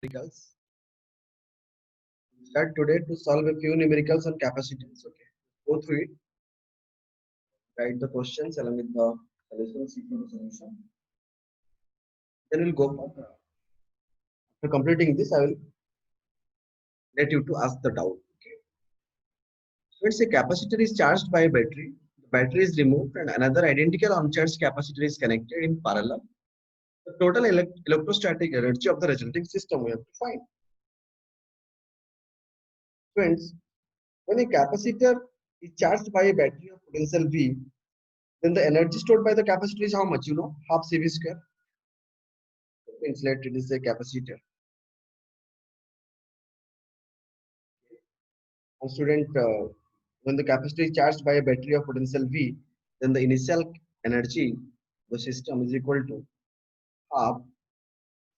numericals. Start today to solve a few numericals on capacitance. Okay, go through it, write the questions along with the solution, sequence solution. Then we'll go for after completing this. I will let you to ask the doubt. Okay. So let's say capacitor is charged by a battery. The battery is removed and another identical uncharged capacitor is connected in parallel. The total electrostatic energy of the resulting system we have to find. Friends, when a capacitor is charged by a battery of potential V, then the energy stored by the capacitor is how much? You know, half CV square. Means let it is a capacitor. And student, when the capacitor is charged by a battery of potential V, then the initial energy of the system is equal to half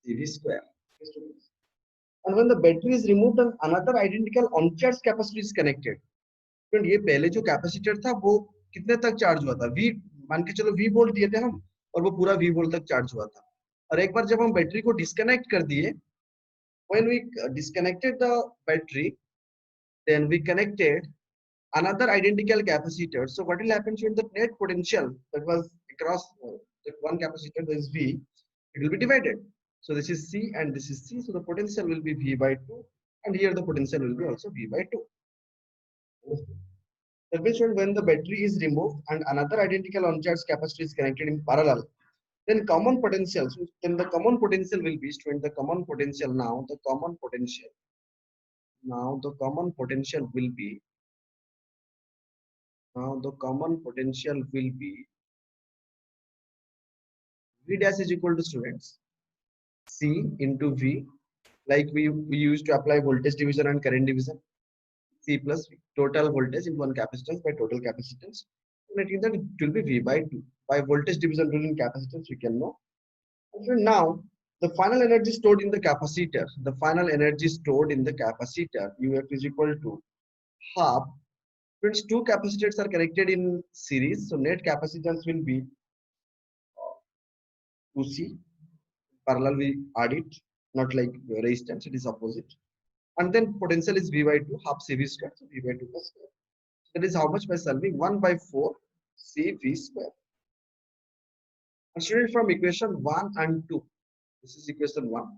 CV square. And when the battery is removed and another identical uncharged capacitor is connected, तो ये पहले जो capacitor था वो कितने तक charge हुआ था? वी मान के चलो वी वोल्ट दिए थे हम और वो पूरा वी वोल्ट तक चार्ज हुआ था। और एक बार जब हम बैटरी को डिस्कनेक्ट कर दिए, when we disconnected the battery, then we connected another identical capacitor. So what will happen when the net potential that was across that one capacitor, that is V, it will be divided. So this is C and this is C. So the potential will be V by 2, and here the potential will be also V by 2. That means when the battery is removed and another identical uncharged capacitor is connected in parallel, then common potential. So then the common potential will be when the common potential now the common potential will be V dash is equal to students C into V, like we used to apply voltage division and current division. C plus V, total voltage into one capacitance by total capacitance. Making that it will be V by 2. By voltage division rule in capacitance, we can know. So now, the final energy stored in the capacitor, UF is equal to half. Since two capacitors are connected in series, so net capacitance will be 2C. Parallel we add it, not like resistance, it is opposite. And then potential is V by 2, half CV square, so V by 2 plus square. So that is how much by solving 1 by 4 CV square. And student, from equation 1 and 2, this is equation 1,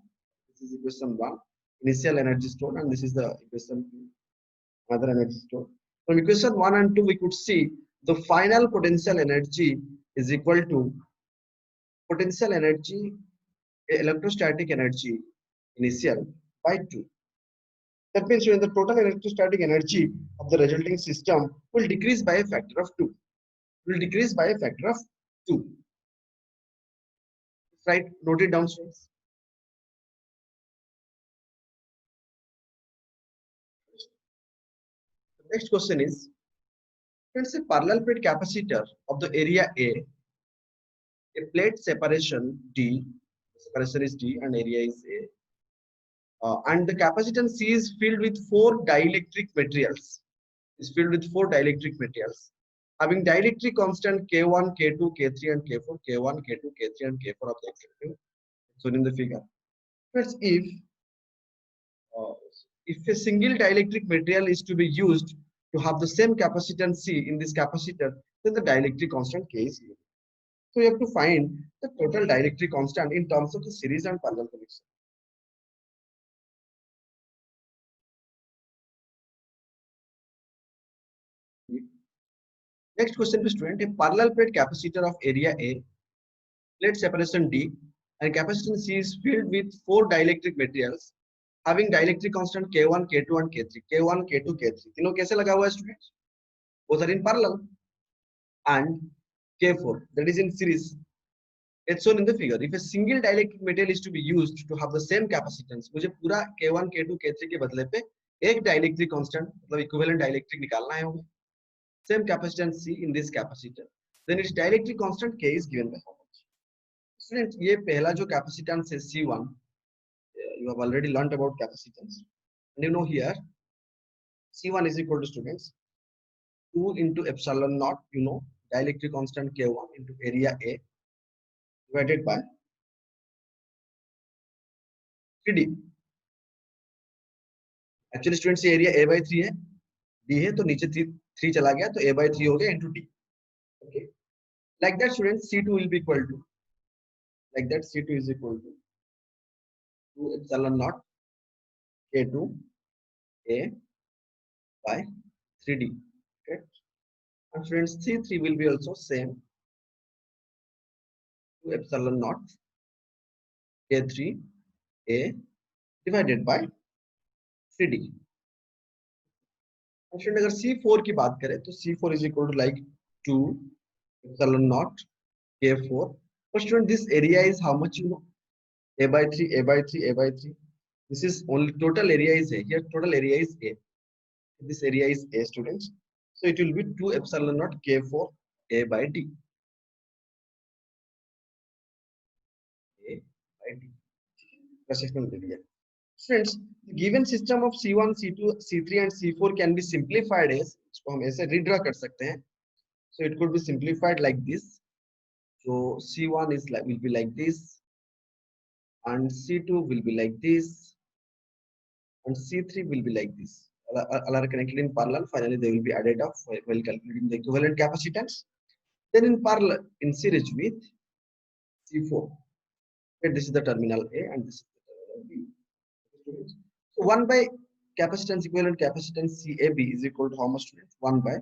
initial energy stored, and this is the equation 2, another energy stored. From equation 1 and 2, we could see the final potential energy is equal to potential energy, electrostatic energy initial by 2. That means when the total electrostatic energy of the resulting system will decrease by a factor of 2. Right, note it down, students. The next question is, let's say parallel plate capacitor of the area A plate separation D, separation is D and area is A, and the capacitance C is filled with four dielectric materials. Having dielectric constant K1, K2, K3, and K4, K1, K2, K3, and K4 of the electric shown in the figure. But if a single dielectric material is to be used to have the same capacitance C in this capacitor, then the dielectric constant K is given. So you have to find the total dielectric constant in terms of the series and parallel connection. Next question, student, a parallel plate capacitor of area A, plate separation D, and capacitance C is filled with four dielectric materials having dielectric constant K1, K2, and K3. K1, K2, K3. तीनों कैसे लगा हुआ है students? Both are in parallel. And K4, that is in series. It's shown in the figure. If a single dielectric material is to be used to have the same capacitance, मुझे पूरा K1, K2, K3 के बदले पे एक dielectric constant, मतलब equivalent dielectric निकालना है हमें. Same capacitance C in this capacitor. Then its dielectric constant K is given by how much? Students, ये पहला जो capacitance है C1, you have already learnt about capacitance. And you know here, C1 is equal to, students, 2 into epsilon naught, you know, dielectric constant K1 into area A divided by 3D. Actually students ये area a by 3 है, d है तो नीचे 3 चला गया तो a by 3 हो गया into d. Okay, like that students C2 will be equal to, like that C2 is equal to 2 epsilon naught K2 a by 3d. Okay, and students C3 will be also same, 2 epsilon naught K3 a divided by 3d. and student अगर C4 की बात करें तो C4 is equal to like 2 epsilon naught K4. But student this area is how much, you know? A by 3, A by 3, A by 3. This is only total area is A. Here total area is A. This area is A, students. So it will be 2 epsilon naught K4 A by D. A by D. Cross-sectional area. Students, the given system of C1, C2, C3 and C4 can be simplified as, इसको हम ऐसे redraw कर सकते हैं. So it could be simplified like this. So C1 is like will be like this, and C2 will be like this, and C3 will be like this. All are connected in parallel. Finally, they will be added up while calculating the equivalent capacitance. Then in parallel, in series with C4. Okay, this is the terminal A and this is the terminal B. So 1 by capacitance equivalent capacitance CAB is equal to how much, students? 1 by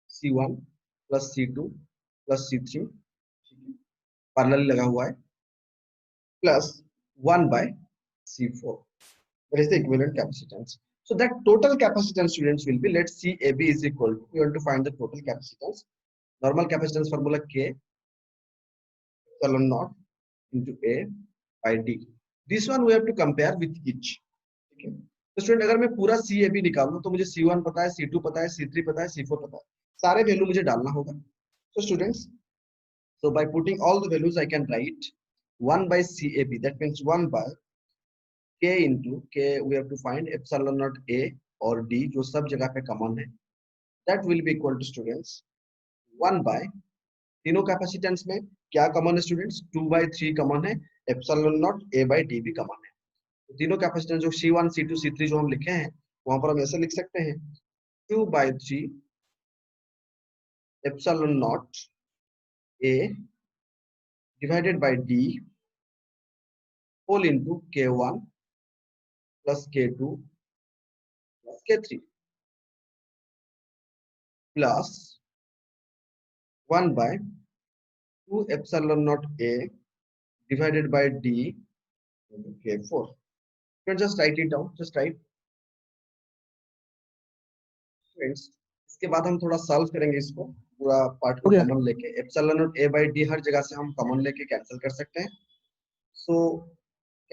C1 plus C2 plus C3 parallel लगा हुआ है plus 1 by C4. That is the equivalent capacitance. So that total capacitance, students, will be, let's see, AB is equal to, we want to find the total capacitance. Normal capacitance formula K epsilon naught into A by D. This one we have to compare with each. Okay. तो student अगर मैं पूरा CAB निकालूं तो मुझे C1 पता है, C2 पता है, C3 पता है, C4 पता है, सारे वैल्यू मुझे डालना होगा. So students, so by putting all the values I can write 1 by CAB, that means 1 by K into K, we have to find epsilon naught A or D जो सब जगह पे कॉमन है, that will be equal to, students, 1 by, तीनों capacitance में क्या common है students? 2 by 3 common है, epsilon not A by D भी कॉमन है. तो तीनों कैपेसिटेंस जो C1 C2 C3 जो हम लिखे हैं वहां पर हम ऐसे लिख सकते हैं 2 by 3 epsilon not A divided by D whole into K1 plus K2 plus K3 plus 1 by 2 epsilon naught A divided by D into K4. You can just write it down, just write. Friends, इसके बाद हम थोड़ा solve करेंगे इसको, पूरा part को common लेके epsilon not A by D हर जगह से हम कॉमन लेके कैंसिल कर सकते हैं. सो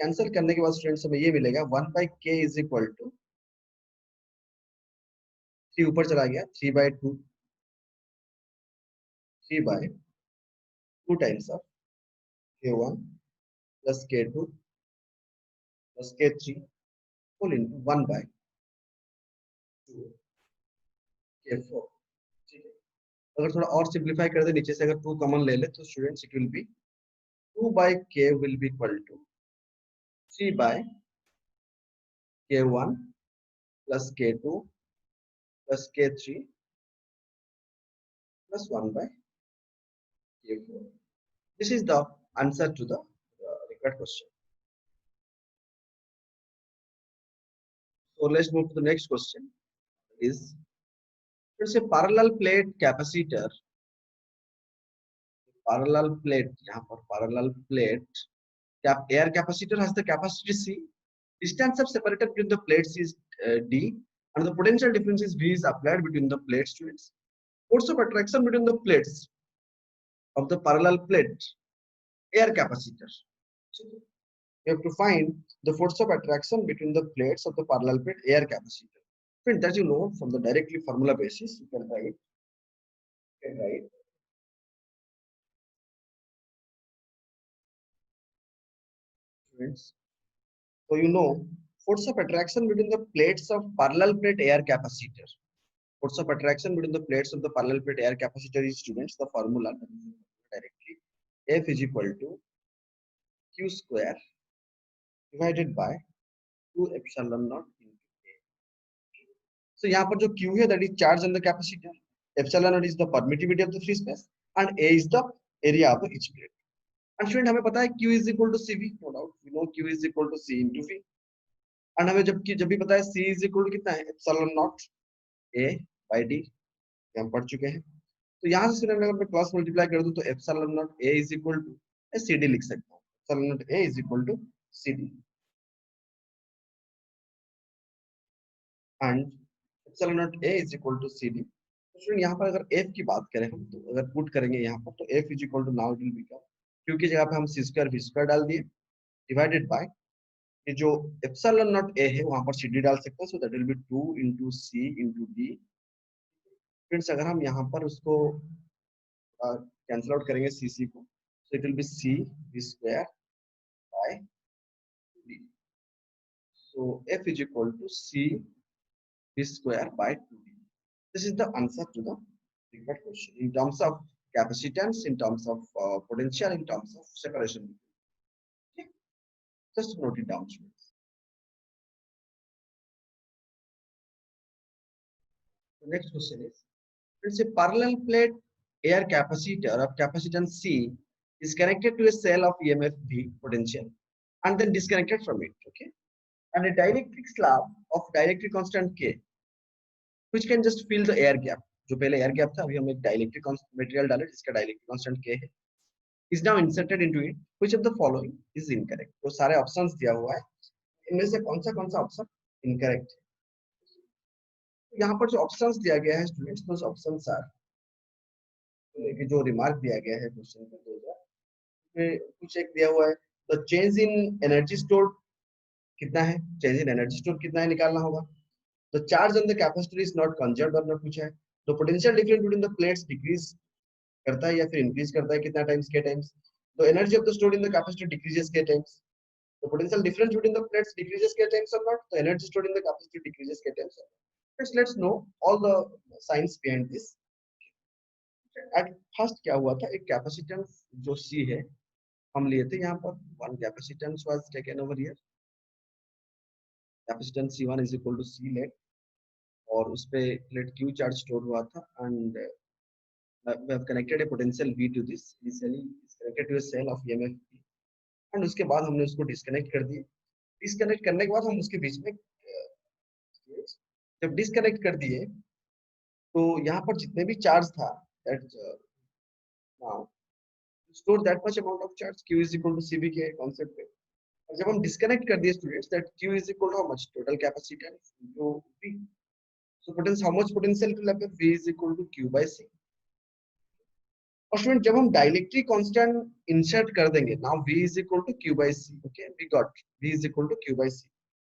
कैंसिल करने के बाद स्टूडेंट्स हमें ये मिलेगा 1 by K is equal to 3 ऊपर चला गया 3 by 2 3 by 2 times of K1 plus K2 plus K3 whole into 1 by 2 K4. ठीक है, अगर थोड़ा और सिंप्लीफाई कर दे नीचे से अगर 2 कॉमन ले ले तो students it will be 2 by K will be equal to 3 by K1 plus K2 plus K3 plus 1 by K4. This is the answer to the required question. So let's move to the next question. Is, let's say parallel plate capacitor. Parallel plate, यहाँ पर parallel plate air capacitor has the capacity C. Distance of separator between the plates is D, and the potential difference is V is applied between the plates, students. Force of attraction between the plates of the parallel plate air capacitor. So you have to find the force of attraction between the plates of the parallel plate air capacitor. Friend, that you know from the directly formula basis, you can write. Friends, so you know force of attraction between the plates of parallel plate air capacitor. Force of attraction between the plates of the parallel plate air capacitor is, students, the formula directly F is equal to Q square divided by 2 epsilon naught into A. So यहाँ पर जो Q है that is charge on the capacitor, epsilon naught is the permittivity of the free space, and A is the area of each plate. And student हमें पता है Q is equal to CV, no doubt we know Q is equal to C into V. And हमें जब भी पता है C is equal to कितना है, epsilon naught A by D, ये हम पढ़ चुके हैं. तो यहाँ से student अगर मैं क्रॉस मल्टीप्लाई कर दूं तो epsilon naught A is equal to CD लिख सकता हूँ. Epsilon naught A is equal to CD. And epsilon naught A is equal to CD. तो स्टूडेंट यहाँ पर अगर f की बात करें हम, तो अगर पुट करेंगे यहाँ पर, तो f is equal to now it will become q की जगह पे हम c square v square डाल दिए डिवाइडेड बाय ये जो epsilon naught A है वहां पर CD डाल सकते हैं, so that will be 2 into C into D. Friends अगर हम यहाँ पर उसको कैंसिल आउट करेंगे CC को, so it will be C v square by D. So f is equal to C v square by 2D. This is the answer to the required question in terms of capacitance, in terms of potential, in terms of separation. Okay. Just note it down, students. The next question is, let's say parallel plate air capacitor of capacitance C is connected to a cell of EMF V potential and then disconnected from it. Okay, and a dielectric slab of dielectric constant K, which can just fill the air gap. जो पहले air gap था, अभी हम एक dielectric material डाले जिसका dielectric constant K है, is now inserted into it. Which of the following is incorrect? तो सारे ऑप्शंस दिया हुआ है, इनमें से कौन सा ऑप्शन इनकरेक्ट है? यहाँ पर जो ऑप्शंस दिया गया है स्टूडेंट्स, दोस ऑप्शंस आर, जो रिमार्क दिया गया है क्वेश्चन पे 2000 कुछ एक दिया हुआ है, the change in energy store कितना है, चेंज इन एनर्जी स्टोर कितना है निकालना होगा. The charge on the capacitor is not conserved और नॉट पूछा है. The potential difference between the plates decrease करता है या फिर इंक्रीज करता है कितना टाइम्स के times. The energy of the store in the capacitor decreases के times. The potential difference between the plates decreases k times or not. The energy stored in the capacitor decreases k times or not. Let's know all the science behind this. At first क्या हुआ था, एक capacitance जो C है हम लिए थे यहाँ पर, one capacitance was taken over here. Capacitance C1 is equal to C लेट, और उस पे लेट Q चार्ज स्टोर हुआ था, and we have connected a potential V to this. Initially is connected to a cell of EMF V, and उसके बाद हमने उसको डिस्कनेक्ट कर दिया. डिस्कनेक्ट करने के बाद हम उसके बीच में जब डिस्कनेक्ट कर दिए तो यहाँ पर जितने भी चार्ज था that now store that much amount of charge, Q is equal to CB के कॉन्सेप्ट पे. और जब हम डिस्कनेक्ट कर दिए students, that Q is equal to how much, total capacitance into V. So potential, how much potential it will have, V is equal to Q by C. और student जब हम डाइलेक्ट्रिक कांस्टेंट इंसर्ट कर देंगे, now V is equal to Q by C. Okay, we got V is equal to Q by C.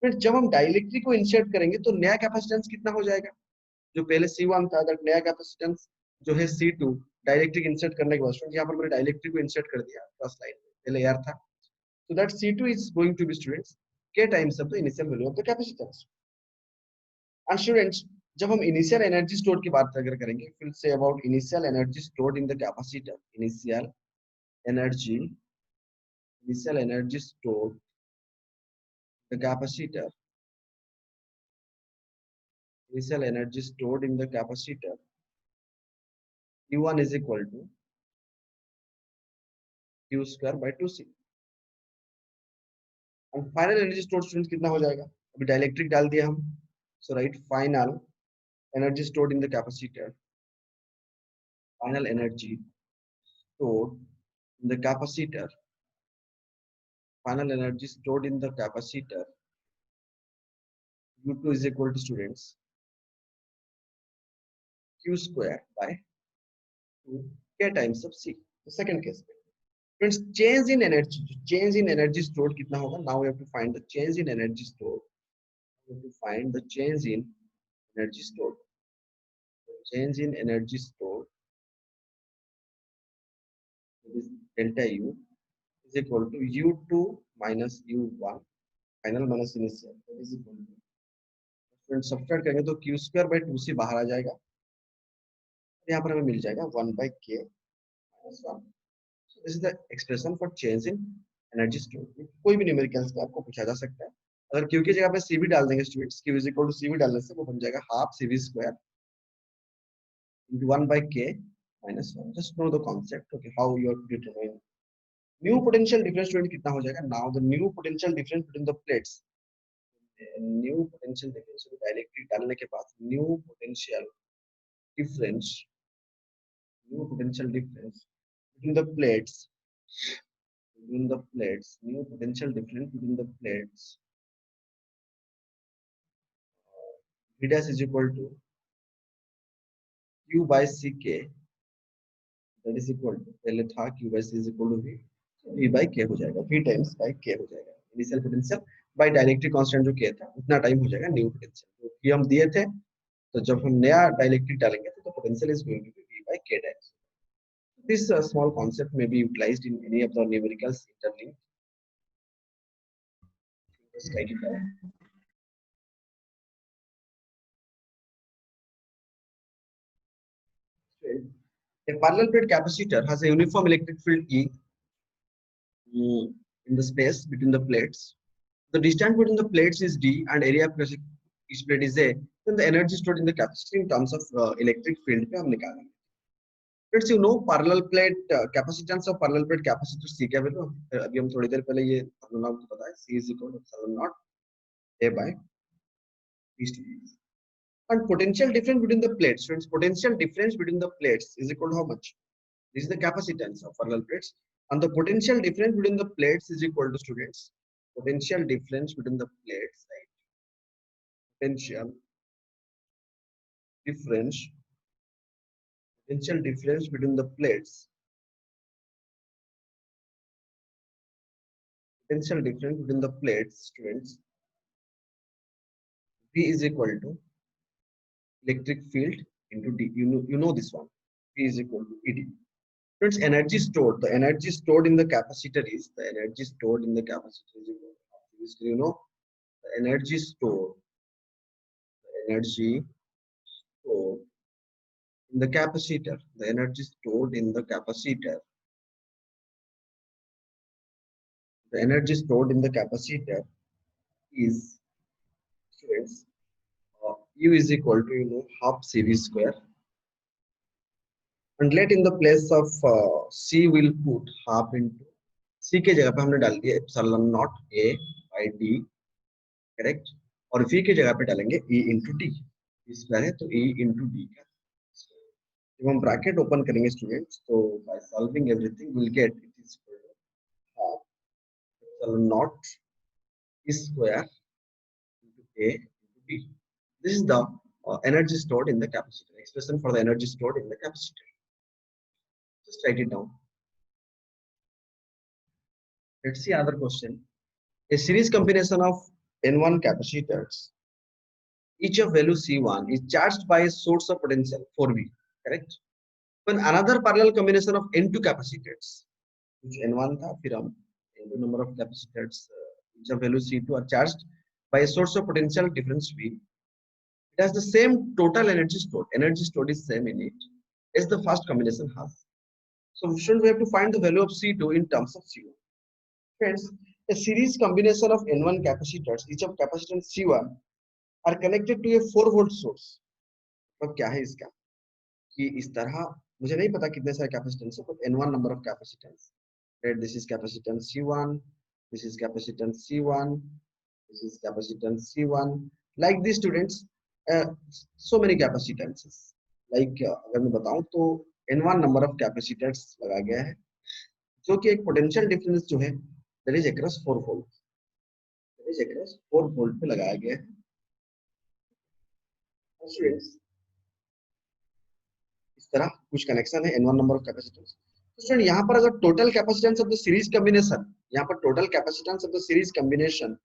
फिर जब हम dielectric को insert करेंगे तो नया कैपेसिटेंस कितना हो जाएगा, जो पहले C1 था, दैट नया कैपेसिटेंस जो है C2 डाइलेक्ट्रिक इंसर्ट करने के बाद, यहाँ पर मैंने डाइलेक्ट्रिक को इंसर्ट कर दिया फर्स्ट लाइन में, पहले एयर था, so that C2 is going to be students k times of the initial value of the capacitance. And students जब हम इनिशियल एनर्जी स्टोर की बात अगर करेंगे, फिर say about initial energy stored in the capacitor, initial energy stored the capacitor, initial energy stored in the capacitor, Q1 is equal to Q square by 2C. और final energy stored students कितना हो जाएगा, अभी dielectric डाल दिया हम, so write final energy stored in the capacitor, final energy stored in the capacitor, final energy stored in the capacitor, U2 is equal to students Q square by 2 k times of C. The second case, friends, change in energy stored कितना होगा, now we have to find the change in energy stored. We have to find the change in energy stored. Change in energy stored, this delta U is equal to U2 minus U1 final minus initial, that is equal to, friends subtract करेंगे तो Q square by 2C बाहर आ जाएगा, यहाँ पर हमें मिल जाएगा 1 by K minus 1. So this is the expression for change in energy stored. कोई भी न्यूमेरिकल्स में आपको पूछा जा सकता है, अगर क्यू की जगह पे सी भी डाल देंगे students, Q is equal to C भी डालने से वो बन जाएगा half C V square into 1 by k minus 1. Just know the concept, okay, how you are determining new potential difference student कितना हो जाएगा. Now the new potential difference between the plates, new potential difference directly डालने के बाद new difference difference between the plates, new potential difference between the plates, v dash is equal to q by ck, that is equal to पहले था q by c is equal to v, v by k हो जाएगा, v times by k हो जाएगा. Initial potential bye dielectric constant जो k था उतना time हो जाएगा न्यू पोटेंशियल, तो कि हम दिए थे, तो जब हम नया डाइलेक्ट्रिक डालेंगे तो potential is going to be v by k times. This small concept may be utilized in any of the numericals interlinked. Just write it down. A parallel plate capacitor has a uniform electric field E in the space between the plates. The distance between the plates is d and area of each plate is a. Then the energy stored in the capacitor in terms of electric field पे हम निकालेंगे. Let's you know parallel plate capacitance of parallel plate capacitor C क्या value, अभी हम थोड़ी देर पहले ये formula आपको पता है, C is equal to epsilon naught A by B. And potential difference between the plates, friends, potential difference between the plates is equal to how much? This is the capacitance of parallel plates, and the potential difference between the plates is equal to, students, potential difference between the plates, right? Potential difference, potential difference between the plates, potential difference between the plates, students, V is equal to electric field into D. You know this one. V is equal to ED. Friends, energy stored. The energy stored in the capacitor is the energy stored in the capacitor is equal to, you know, the energy stored. The energy stored in the capacitor. The energy stored in the capacitor. The energy stored in the capacitor is, students, U is equal to, you know, half CV square. And let in the place of C will put half into C के जगह पे हमने डाल दिया epsilon naught A by D, correct, और V की जगह पे डालेंगे E into D. इस बार है तो E into D का, जब हम ब्रैकेट ओपन करेंगे स्टूडेंट्स, तो by solving everything will get it is equal to half epsilon naught E square into A into D. This is the energy stored in the capacitor. Expression for the energy stored in the capacitor. Just write it down. Let's see another question. A series combination of N1 capacitors, each of value C1 is charged by a source of potential 4V, correct? When another parallel combination of N2 capacitors, which N1 था, फिर हम N2 number of capacitors, each of value C2 are charged by a source of potential difference V. It has the same total energy stored. Energy stored is same in it as the first combination has. So shouldn't we have to find the value of C2 in terms of C1? Friends, a series combination of N1 capacitors, each of capacitance C1, are connected to a 4 volt source. अब क्या है इसका कि इस तरह, मुझे नहीं पता कितने सारे कैपेसिटेंस है, but N1 number of capacitance. Right, this is capacitance C1, this is capacitance C1, this is capacitance C1. Like these students, so many capacitances. Like अगर मैं बताऊं तो N1 number of capacitors लगा गया है, जो कि एक पोटेंशियल डिफरेंस जो है that is across 4 volt, that is across 4 volt पे लगाया गया है. Students, इस तरह कुछ कनेक्शन है N1 number of capacitors. Student यहाँ पर अगर total capacitance of the series combination, यहाँ पर total capacitance of the series combination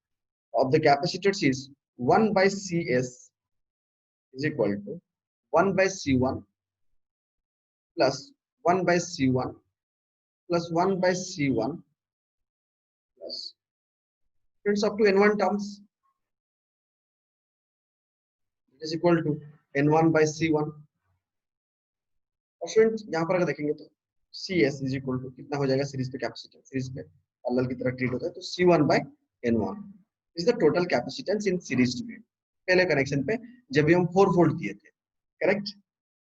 of the capacitors is 1 by Cs is equal to 1 by C1 plus 1 by C1 plus 1 by C1 plus friends up to N1 terms is equal to N1 by C1. और friends यहाँ पर अगर देखेंगे तो Cs is equal to कितना हो जाएगा series पे कैपेसिटेंस, सीरीज पे पैरेलल की तरह ट्रीट होता है तो C1 by N1. Is the total capacitance in series divide. पहले कनेक्शन पे जब भी हम 4 वोल्ट दिए थे, करेक्ट।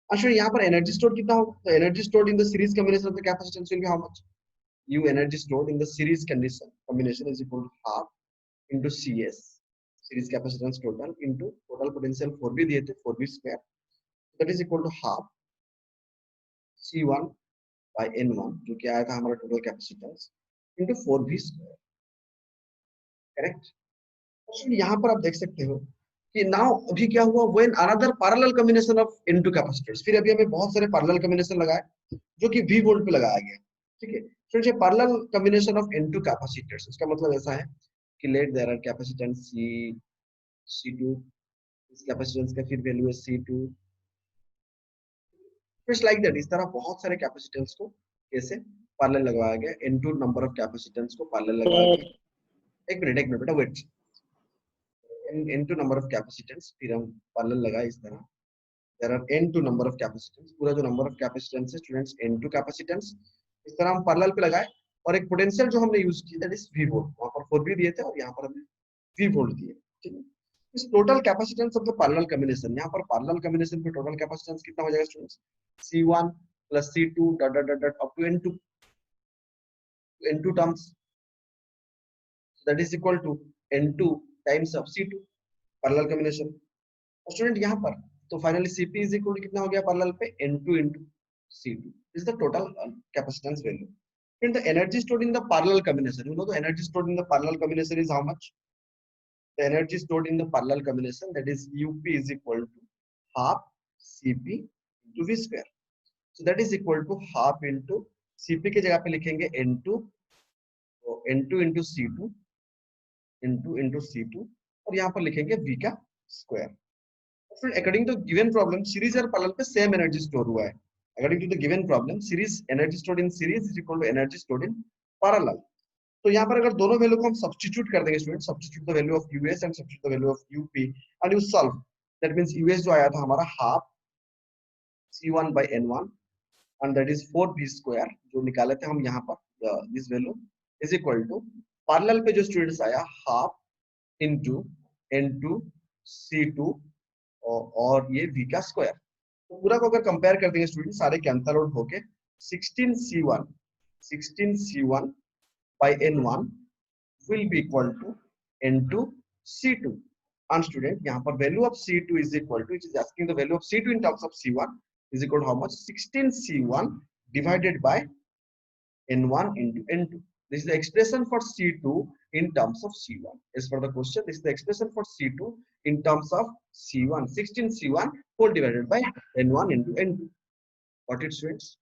अच्छा यहाँ पर एनर्जी स्टोर कितना होगा? तो energy stored in the series combination of the capacitance will be how much? You energy stored in the series condition combination is equal to half into CS series capacitance total into total potential 4B दिए थे 4B square, that is equal to half C1 by N1 जो कि आया था हमारा total capacitance into 4B square, correct. यहाँ पर आप देख सकते हो कि नाउ अभी क्या हुआ, when another parallel combination of N2 capacitors, फिर अभी हमें बहुत सारे parallel combination लगाए जो कि V वोल्ट पे लगाया गया, ठीक है। तो ये parallel combination of N2 capacitors, इसका मतलब ऐसा है कि let there are capacitance C2, इस कैपेसिटेंस का फिर वैल्यू है C2, फिर लाइक दैट। इस तरह बहुत सारे कैपेसिटेंस को कैसे पैरेलल लगवाया गया, N2 नंबर ऑफ कैपेसिटेंस को पैरेलल लगवाया गया। एक मिनट बेटा wait, N2 number of capacitance फिर हम पैरेलल लगाए इस तरह। There are N2 number of capacitance, पूरा जो नंबर ऑफ कैपेसिटेंस है स्टूडेंट्स N2 कैपेसिटेंस, इस तरह हम पैरेलल पे लगाए और एक पोटेंशियल जो हमने यूज की दैट इज V वोल्ट, वहां पर 4V दिए थे और यहाँ पर हमने V वोल्ट दिए, ठीक है। इस total capacitance of the parallel combination, यहाँ पर पैरेलल कॉम्बिनेशन पे टोटल कैपेसिटेंस कितना हो जाएगा students? C1 plus C2 dot dot dot dot up to N2 terms, so that is equal to N2 times of C2 parallel combination. और student यहाँ पर तो finally Cp is equal to कितना हो गया पैरेलल पे? N2 into C2 is the total capacitance value. And the energy stored in the parallel combination, you know the energy stored in the parallel combination is how much? The energy stored in the parallel combination, that is UP is equal to half Cp into V square. So that is equal to half into Cp के जगह पे लिखेंगे N2, तो N2 into C2 into C2 और यहाँ पर लिखेंगे V का square. According to given problem, series और parallel पे same energy store हुआ है। According to the given problem, series energy stored in series is equal to energy stored in parallel. तो यहाँ पर अगर दोनों वैल्यू को हम सब्स्टिट्यूट कर देंगे student, substitute the value of US and substitute the value of UP and you solve, that means US जो आया था हमारा half C1 by N1 and that is 4B square जो निकाले थे हम यहाँ पर, this value is equal to parallel पे जो स्टूडेंट्स आया हाफ इनटू N2 C2 और ये V का स्क्वायर। तो पूरा को अगर कंपेयर कर देंगे स्टूडेंट सारे कैंसल आउट होके 16C1 by N1 will be equal to N2 C2 and student यहाँ पर value of C2 is equal to, it is asking the value of C2 in terms of C1 is equal to how much? 16C1 divided by N1 into N2. This is the expression for C2 in terms of C1. As for the question, this is the expression for C2 in terms of C1. 16C1 whole divided by N1 into N2. Got it, students?